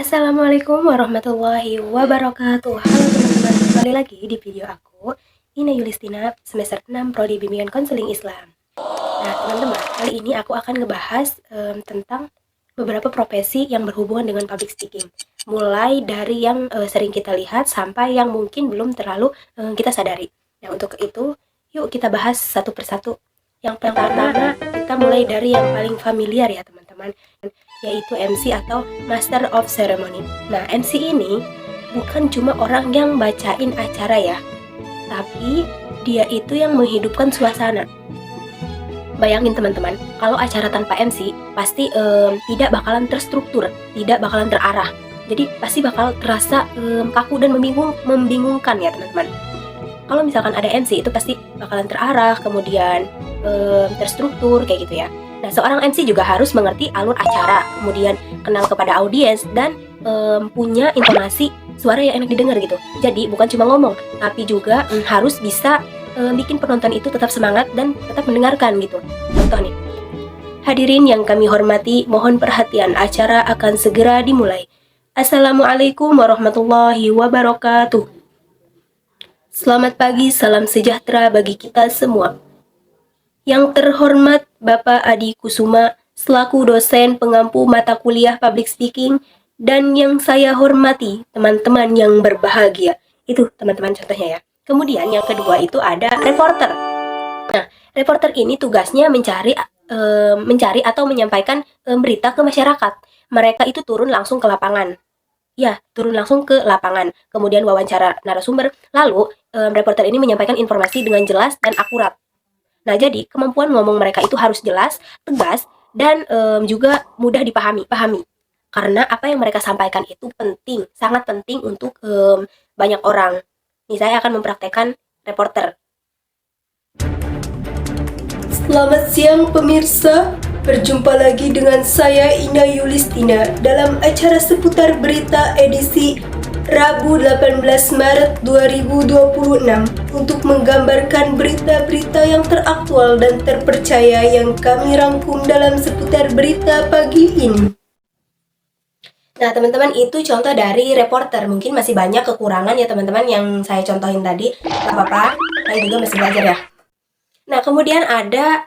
Assalamualaikum warahmatullahi wabarakatuh. Halo teman-teman, kembali lagi di video aku, Ina Yulistina, semester 6 Prodi Bimbingan Konseling Islam. Nah teman-teman, kali ini aku akan ngebahas tentang beberapa profesi yang berhubungan dengan public speaking. Mulai dari yang sering kita lihat sampai yang mungkin belum terlalu kita sadari. Nah untuk itu, yuk kita bahas satu persatu. Yang pertama, kita mulai dari yang paling familiar ya teman-teman, yaitu MC atau Master of Ceremony. Nah, MC ini bukan cuma orang yang bacain acara ya, tapi dia itu yang menghidupkan suasana. Bayangin teman-teman, kalau acara tanpa MC pasti tidak bakalan terstruktur, tidak bakalan terarah. Jadi pasti bakal terasa kaku dan membingungkan ya teman-teman. Kalau misalkan ada MC itu pasti bakalan terarah, kemudian terstruktur kayak gitu ya. Nah, seorang MC juga harus mengerti alur acara, kemudian kenal kepada audiens, dan punya intonasi suara yang enak didengar gitu. Jadi bukan cuma ngomong, tapi juga harus bisa bikin penonton itu tetap semangat dan tetap mendengarkan gitu. Contoh nih, hadirin yang kami hormati, mohon perhatian, acara akan segera dimulai. Assalamualaikum warahmatullahi wabarakatuh. Selamat pagi, salam sejahtera bagi kita semua. Yang terhormat Bapak Adi Kusuma selaku dosen pengampu mata kuliah Public Speaking, dan yang saya hormati teman-teman yang berbahagia. Itu teman-teman contohnya ya. Kemudian yang kedua itu ada reporter. Nah, reporter ini tugasnya mencari atau menyampaikan berita ke masyarakat. Mereka itu turun langsung ke lapangan. Ya, turun langsung ke lapangan. Kemudian wawancara narasumber. Lalu reporter ini menyampaikan informasi dengan jelas dan akurat. Nah, jadi kemampuan ngomong mereka itu harus jelas, tegas, dan juga mudah dipahami. Karena apa yang mereka sampaikan itu penting, sangat penting untuk banyak orang. Nih, saya akan mempraktekkan reporter. Selamat siang pemirsa, berjumpa lagi dengan saya Ina Yulistina dalam acara seputar berita edisi Rabu 18 Maret 2026 untuk menggambarkan berita-berita yang teraktual dan terpercaya yang kami rangkum dalam seputar berita pagi ini. Nah teman-teman, itu contoh dari reporter. Mungkin masih banyak kekurangan ya teman-teman yang saya contohin tadi. Gak apa-apa, saya juga masih belajar ya. Nah kemudian ada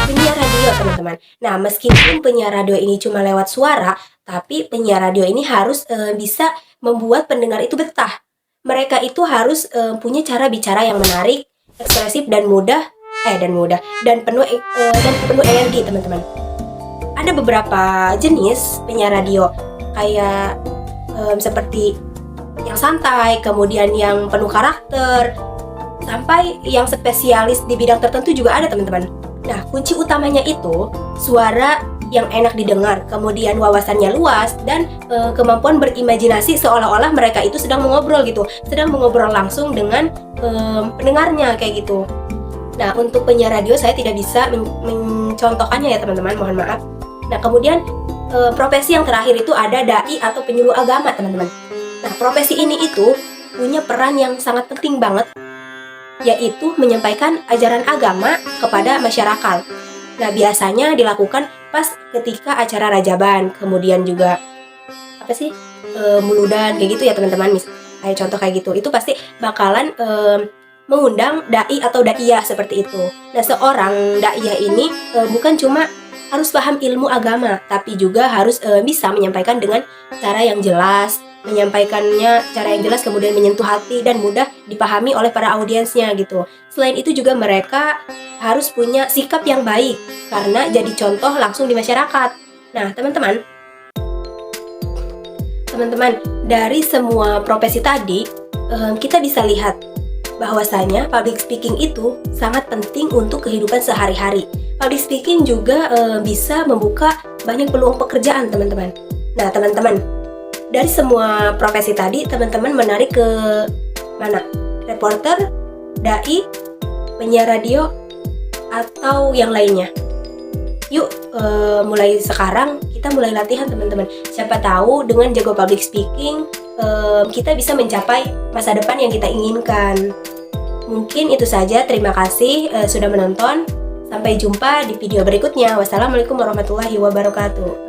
penyiar radio teman-teman. Nah meskipun penyiar radio ini cuma lewat suara, tapi penyiar radio ini harus bisa membuat pendengar itu betah. Mereka itu harus punya cara bicara yang menarik, ekspresif dan penuh energi teman-teman. Ada beberapa jenis penyiar radio kayak seperti yang santai, kemudian yang penuh karakter, sampai yang spesialis di bidang tertentu juga ada teman-teman. Nah, kunci utamanya itu suara yang enak didengar, kemudian wawasannya luas, dan kemampuan berimajinasi seolah-olah mereka itu sedang mengobrol gitu, sedang mengobrol langsung dengan pendengarnya kayak gitu. Nah, untuk penyiar radio saya tidak bisa mencontohkannya ya teman-teman, mohon maaf. Nah, kemudian profesi yang terakhir itu ada dai atau penyuluh agama teman-teman. Nah, profesi ini itu punya peran yang sangat penting banget, yaitu menyampaikan ajaran agama kepada masyarakat. Nah, biasanya dilakukan pas ketika acara rajaban, kemudian juga muludan kayak gitu ya teman-teman. Kayak contoh kayak gitu, itu pasti bakalan mengundang dai atau daiyah seperti itu. Nah, seorang daiyah ini bukan cuma harus paham ilmu agama, tapi juga harus bisa menyampaikan dengan cara yang jelas, kemudian menyentuh hati dan mudah dipahami oleh para audiensnya gitu. Selain itu juga mereka harus punya sikap yang baik karena jadi contoh langsung di masyarakat. Nah, teman-teman, dari semua profesi tadi kita bisa lihat bahwasanya public speaking itu sangat penting untuk kehidupan sehari-hari. Public speaking juga bisa membuka banyak peluang pekerjaan teman-teman. Nah, teman-teman, dari semua profesi tadi, teman-teman menarik ke mana? Reporter, dai, penyiar radio, atau yang lainnya? Yuk, mulai sekarang kita mulai latihan teman-teman. Siapa tahu dengan jago public speaking, kita bisa mencapai masa depan yang kita inginkan. Mungkin itu saja, terima kasih sudah menonton. Sampai jumpa di video berikutnya. Wassalamualaikum warahmatullahi wabarakatuh.